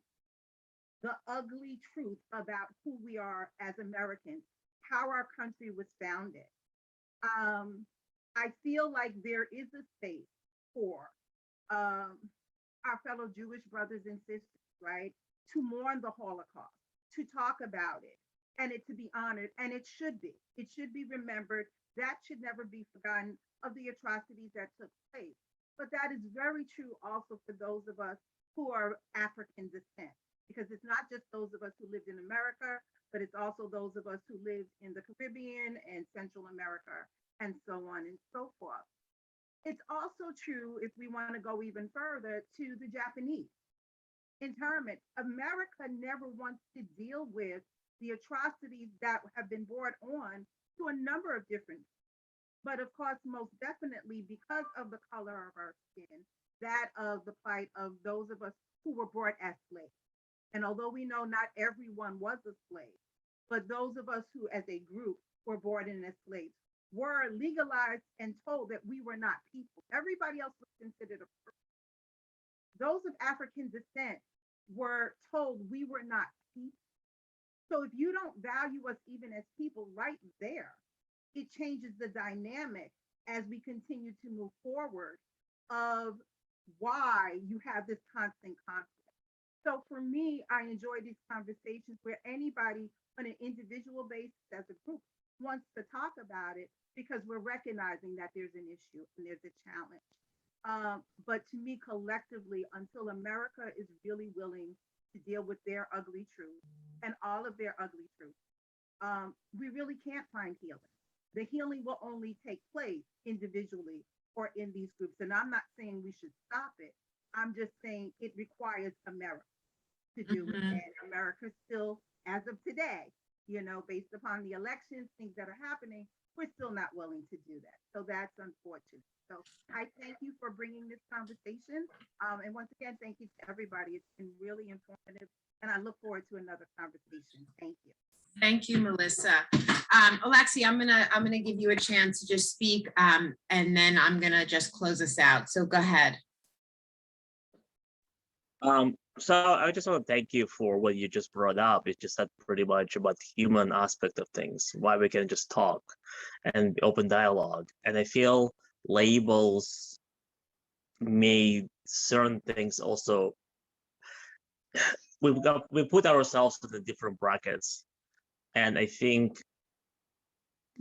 the ugly truth about who we are as Americans, how our country was founded. I feel like there is a space for our fellow Jewish brothers and sisters, right, to mourn the Holocaust, to talk about it, and it to be honored, and it should be. It should be remembered. That should never be forgotten of the atrocities that took place. But that is very true also for those of us who are African descent, because it's not just those of us who lived in America, but it's also those of us who lived in the Caribbean and Central America, and so on and so forth. It's also true, if we want to go even further, to the Japanese internment. America never wants to deal with the atrocities that have been brought on to a number of different, but of course, most definitely because of the color of our skin, that of the plight of those of us who were brought as slaves. And although we know not everyone was a slave, but those of us who as a group were brought in as slaves were legalized and told that we were not people. Everybody else was considered a person. Those of African descent were told we were not people. So if you don't value us even as people right there, it changes the dynamic as we continue to move forward of why you have this constant conflict. So for me, I enjoy these conversations where anybody on an individual basis as a group wants to talk about it because we're recognizing that there's an issue and there's a challenge. But to me, collectively, until America is really willing to deal with their ugly truth and all of their ugly truth, we really can't find healing. The healing will only take place individually or in these groups. And I'm not saying we should stop it. I'm just saying it requires America to do it. And America still, as of today, you know, based upon the elections, things that are happening, we're still not willing to do that. So that's unfortunate. So I thank you for bringing this conversation. And once again, thank you to everybody. It's been really informative, and I look forward to another conversation. Thank you. Thank you, Melissa. Alexi, I'm gonna give you a chance to just speak, and then I'm gonna just close us out. So go ahead. So I just want to thank you for what you just brought up. It's just that pretty much about the human aspect of things, why we can just talk and open dialogue. And I feel labels made certain things also, we put ourselves in the different brackets. And I think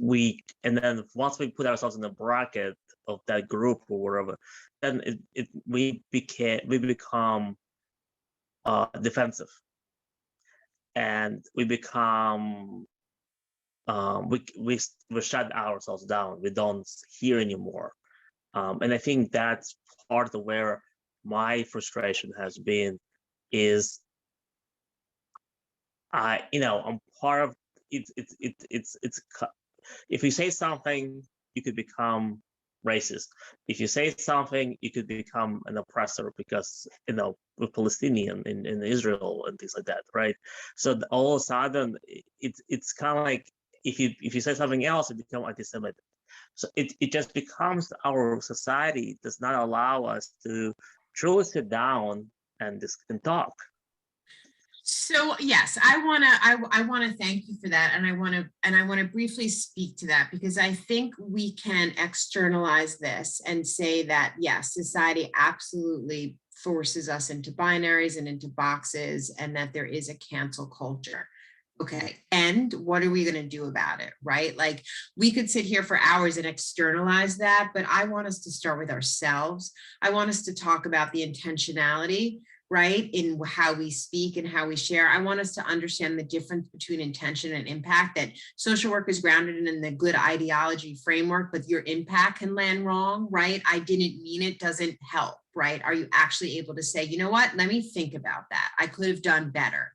and then once we put ourselves in the bracket of that group or whatever, then we become defensive, and we become we shut ourselves down. We don't hear anymore, and I think that's part of where my frustration has been. Is I'm part of it's if you say something, you could become racist. If you say something, you could become an oppressor because, with Palestinian in Israel and things like that, right? So all of a sudden, it's kind of like if you say something else, it becomes anti-Semitic. So it just becomes our society does not allow us to truly sit down and talk. So yes, I wanna thank you for that, and I wanna briefly speak to that, because I think we can externalize this and say that yes, society absolutely forces us into binaries and into boxes, and that there is a cancel culture. Okay, and what are we going to do about it, right? Like, we could sit here for hours and externalize that, but I want us to start with ourselves. I want us to talk about the intentionality, right, in how we speak and how we share. I want us to understand the difference between intention and impact, that social work is grounded in the good ideology framework, but your impact can land wrong, right? I didn't mean it doesn't help, right? Are you actually able to say, you know what, let me think about that. I could have done better.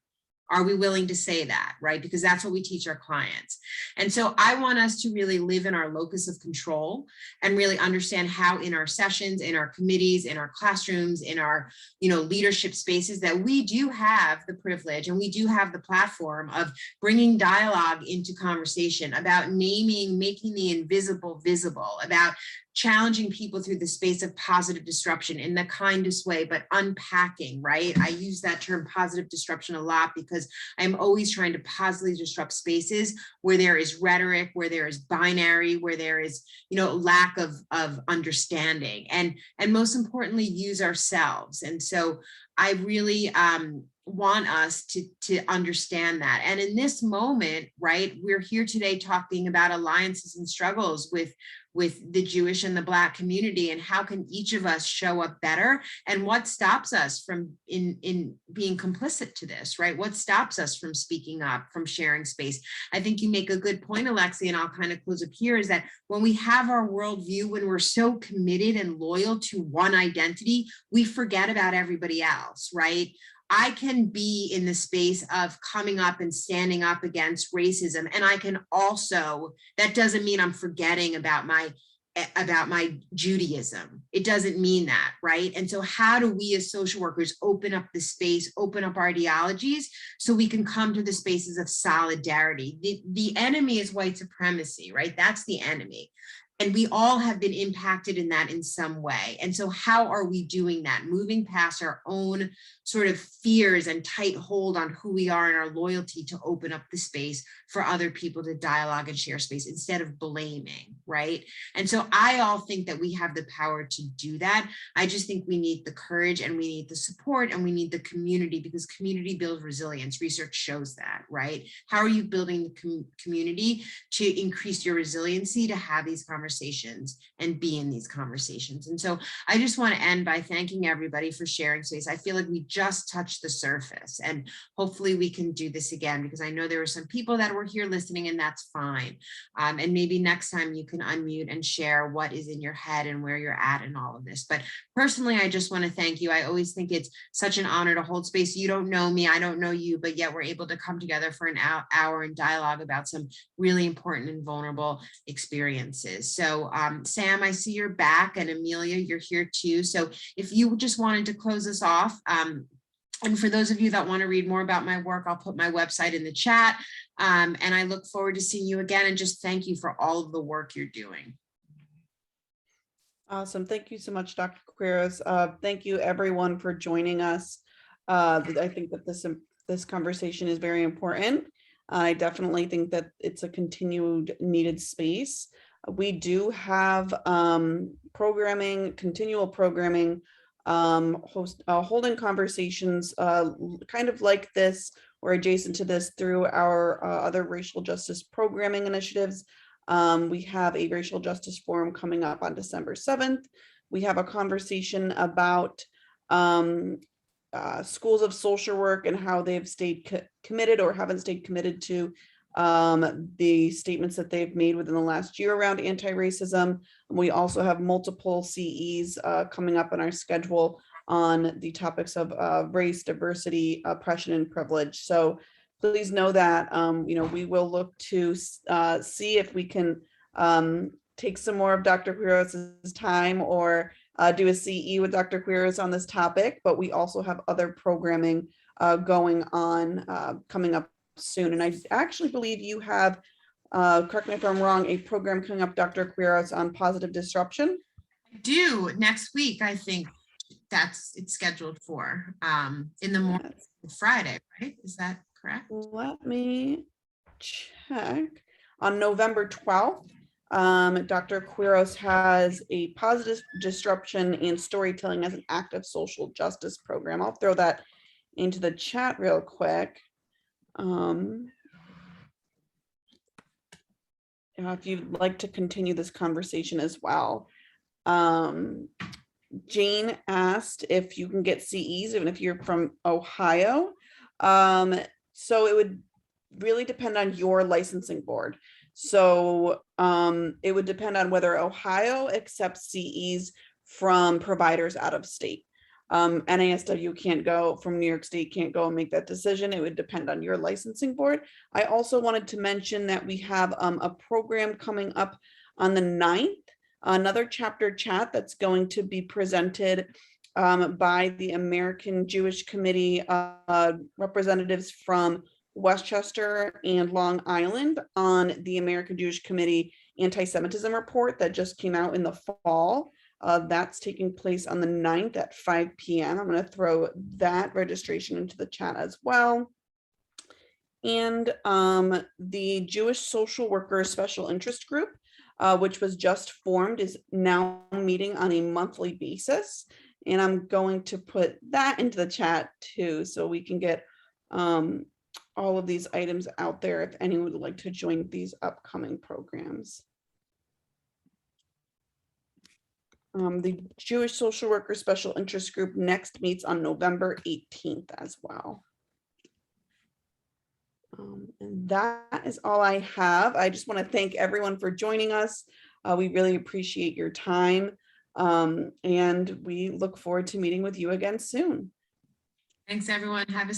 Are we willing to say that, right? Because that's what we teach our clients. And so I want us to really live in our locus of control and really understand how in our sessions, in our committees, in our classrooms, in our, leadership spaces, that we do have the privilege and we do have the platform of bringing dialogue into conversation, about naming, making the invisible visible, about challenging people through the space of positive disruption in the kindest way, but unpacking, right? I use that term positive disruption a lot because I'm always trying to positively disrupt spaces where there is rhetoric, where there is binary, where there is, lack of understanding, and most importantly, use ourselves. And so I really want us to understand that. And in this moment, right, we're here today talking about alliances and struggles with the Jewish and the Black community, and how can each of us show up better, and what stops us from in being complicit to this, right? What stops us from speaking up, from sharing space? I think you make a good point, Alexi, and I'll kind of close up here, is that when we have our worldview, when we're so committed and loyal to one identity, we forget about everybody else, right? I can be in the space of coming up and standing up against racism. And I can also, that doesn't mean I'm forgetting about my Judaism. It doesn't mean that, right? And so how do we as social workers open up the space, open up our ideologies, so we can come to the spaces of solidarity? The enemy is white supremacy, right? That's the enemy. And we all have been impacted in that in some way. And so how are we doing that? Moving past our own sort of fears and tight hold on who we are and our loyalty to open up the space for other people to dialogue and share space instead of blaming, right? And so I all think that we have the power to do that. I just think we need the courage, and we need the support, and we need the community, because community builds resilience. Research shows that, right? How are you building the community to increase your resiliency to have these conversations and be in these conversations? And so I just want to end by thanking everybody for sharing space. I feel like we just touched the surface, and hopefully we can do this again, because I know there were some people that were here listening, and that's fine. And maybe next time you can unmute and share what is in your head and where you're at in all of this. But personally, I just want to thank you. I always think it's such an honor to hold space. You don't know me, I don't know you, but yet we're able to come together for an hour and dialogue about some really important and vulnerable experiences. So Sam, I see you're back, and Amelia, you're here too. So if you just wanted to close us off, and for those of you that want to read more about my work, I'll put my website in the chat. And I look forward to seeing you again, and just thank you for all of the work you're doing. Awesome. Thank you so much, Dr. Quiros. Thank you everyone for joining us. I think that this conversation is very important. I definitely think that it's a continued needed space. We do have continual programming, holding conversations kind of like this or adjacent to this through our other racial justice programming initiatives. We have a racial justice forum coming up on December 7th. We have a conversation about schools of social work and how they've stayed committed or haven't stayed committed to the statements that they've made within the last year around anti-racism. We also have multiple CEs coming up on our schedule on the topics of race, diversity, oppression, and privilege. So please know that we will look to see if we can take some more of Dr. Quiros' time or do a CE with Dr. Quiros on this topic, but we also have other programming going on coming up soon. And I actually believe you have correct me if I'm wrong, a program coming up, Dr. Quiros, on positive disruption. Do next week, I think it's scheduled for in the morning, Friday, right? Is that correct? Let me check. On November 12th, Dr. Quiros has a positive disruption and storytelling as an active social justice program. I'll throw that into the chat real quick. If you'd like to continue this conversation as well. Jane asked if you can get CEs, even if you're from Ohio. So it would really depend on your licensing board. So it would depend on whether Ohio accepts CEs from providers out of state. NASW can't go from New York State, can't go and make that decision. It would depend on your licensing board. I also wanted to mention that we have a program coming up on the 9th, another chapter chat that's going to be presented by the American Jewish Committee representatives from Westchester and Long Island on the American Jewish Committee Anti-Semitism report that just came out in the fall. That's taking place on the 9th at 5 p.m. I'm going to throw that registration into the chat as well. And the Jewish Social Workers Special Interest Group, which was just formed, is now meeting on a monthly basis. And I'm going to put that into the chat too, so we can get all of these items out there if anyone would like to join these upcoming programs. The Jewish Social Worker Special Interest Group next meets on November 18th as well. And that is all I have. I just want to thank everyone for joining us. We really appreciate your time. And we look forward to meeting with you again soon. Thanks, everyone. Have a